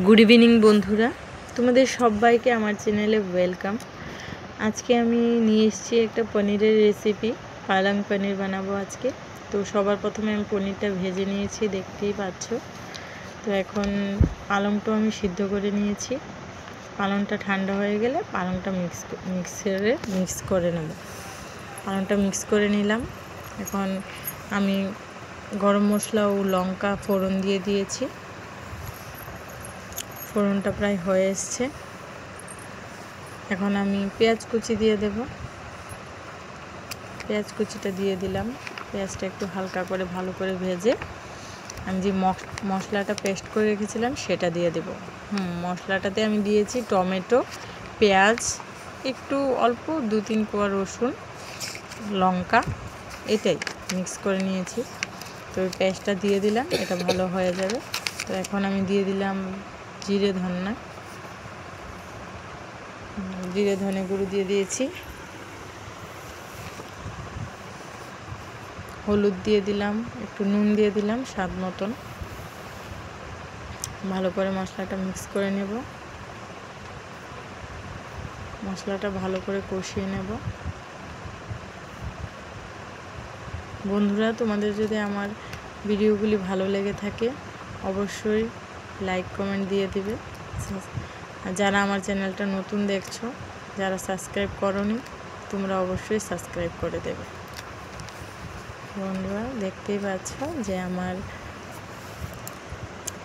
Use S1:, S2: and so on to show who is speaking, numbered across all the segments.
S1: Good evening বন্ধুরা, তোমাদের সবাইকে আমার চ্যানেলে ওয়েলকাম। আজকে আমি নিয়ে এসেছি একটা পনিরের রেসিপি। পালং পনির বানাবো আজকে। তো সবার প্রথমে আমি পনিরটা ভেজে নিয়েছি, দেখতেই পাচ্ছ। তো এখন পালংটা আমি সিদ্ধ করে নিয়েছি। পালংটা ঠান্ডা হয়ে গেলে পালংটা মিক্সারে মিক্স করে নেব। পালংটা মিক্স করে নিলাম। এখন আমি গরম মশলা ও লঙ্কা ফোড়ন দিয়ে দিয়েছি। ফোড়নটা প্রায় হয়ে এসছে। এখন আমি পেঁয়াজ কুচি দিয়ে দেব। পেঁয়াজ কুচিটা দিয়ে দিলাম। পেঁয়াজটা একটু হালকা করে ভালো করে ভেজে আমি যে মশলাটা পেস্ট করে রেখেছিলাম সেটা দিয়ে দেব। মশলাটাতে আমি দিয়েছি টমেটো, পেঁয়াজ, একটু অল্প 2-3 কোয়া রসুন, লঙ্কা, এটাই মিক্স করে নিয়েছি। তো ওই পেস্টটা দিয়ে দিলাম, এটা ভালো হয়ে যাবে। তো এখন আমি দিয়ে দিলাম জিরে ধনে গুঁড়ো দিয়ে দিয়েছি, হলুদ দিয়ে দিলাম, একটু নুন দিয়ে দিলাম স্বাদ মতন। ভালো করে মশলাটা মিক্স করে নেব। মশলাটা ভালো করে কষিয়ে নেব। বন্ধুরা, তোমাদের যদি আমার ভিডিওগুলি ভালো লেগে থাকে অবশ্যই লাইক কমেন্ট দিয়ে দিবে। আর যারা আমার চ্যানেলটা নতুন দেখছো, যারা সাবস্ক্রাইব করোনি, তোমরা অবশ্যই সাবস্ক্রাইব করে দেবে। বন্ধুরা, দেখতেই পাচ্ছ যে আমার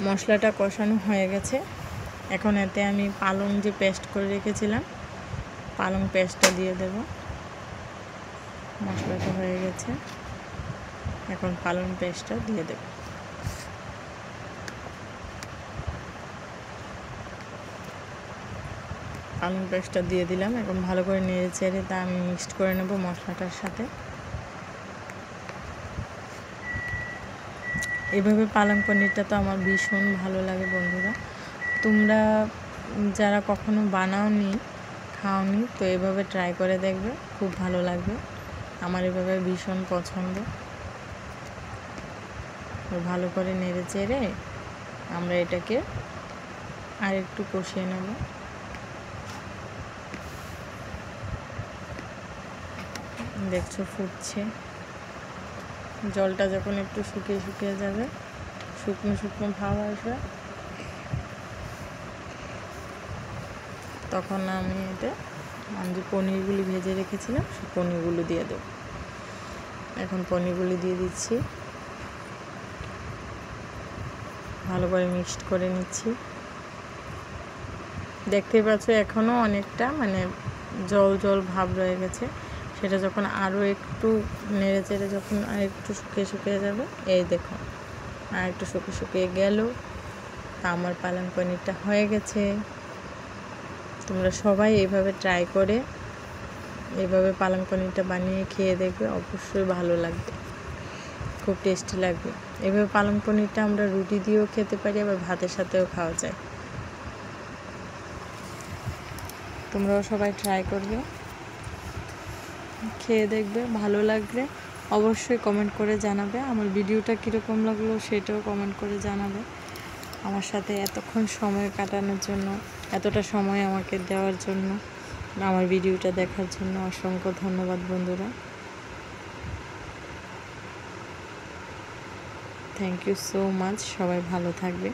S1: মশলাটা কষানো হয়ে গেছে। এখন এতে আমি পালং যে পেস্ট করে রেখেছিলাম, পালং পেস্টটা দিয়ে দেব। মশলাটা হয়ে গেছে, এখন পালং পেস্টটা দিয়ে দেব। পালং পেস্টটা দিয়ে দিলাম। এখন ভালো করে নেড়ে চেড়ে তা আমি মিক্সড করে নেব মশলাটার সাথে। এভাবে পালং পনিরটা তো আমার ভীষণ ভালো লাগে বন্ধুরা। তোমরা যারা কখনো বানাওনি, খাওনি, তো এভাবে ট্রাই করে দেখবে, খুব ভালো লাগবে। আমার এভাবে ভীষণ পছন্দ। ভালো করে নেড়ে চেড়ে আমরা এটাকে আর একটু কষিয়ে নেব। দেখছো ফুটছে। জলটা যখন একটু শুকিয়ে যাবে, শুকনো ভাব আসবে, তখন আমি যে পনিরগুলি ভেজে রেখেছিলাম সেই পনিরগুলো দিয়ে দেব। এখন পনিরগুলি দিয়ে দিচ্ছি, ভালো করে মিক্সড করে নিচ্ছি। দেখতেই পাচ্ছ এখনও অনেকটা জল ভাব রয়ে গেছে। সেটা যখন আরও একটু নেড়ে চেড়ে যখন আর একটু শুকিয়ে যাবে, এই দেখো আর একটু শুকিয়ে গেল, আমার পালং পনিরটা হয়ে গেছে। তোমরা সবাই এইভাবে ট্রাই করে এইভাবে পালং পনিরটা বানিয়ে খেয়ে দেখবে, অবশ্যই ভালো লাগবে, খুব টেস্টি লাগবে। এইভাবে পালং পনিরটা আমরা রুটি দিয়েও খেতে পারি, আবার ভাতের সাথেও খাওয়া যায়। তোমরাও সবাই ট্রাই করবে, খেয়ে দেখবে, ভালো লাগলে অবশ্যই কমেন্ট করে জানাবে। আমার ভিডিওটা কীরকম লাগলো সেটাও কমেন্ট করে জানাবে। আমার সাথে এতক্ষণ সময় কাটানোর জন্য, এতটা সময় আমাকে দেওয়ার জন্য, আমার ভিডিওটা দেখার জন্য অসংখ্য ধন্যবাদ বন্ধুরা। Thank you so much. সবাই ভালো থাকবে।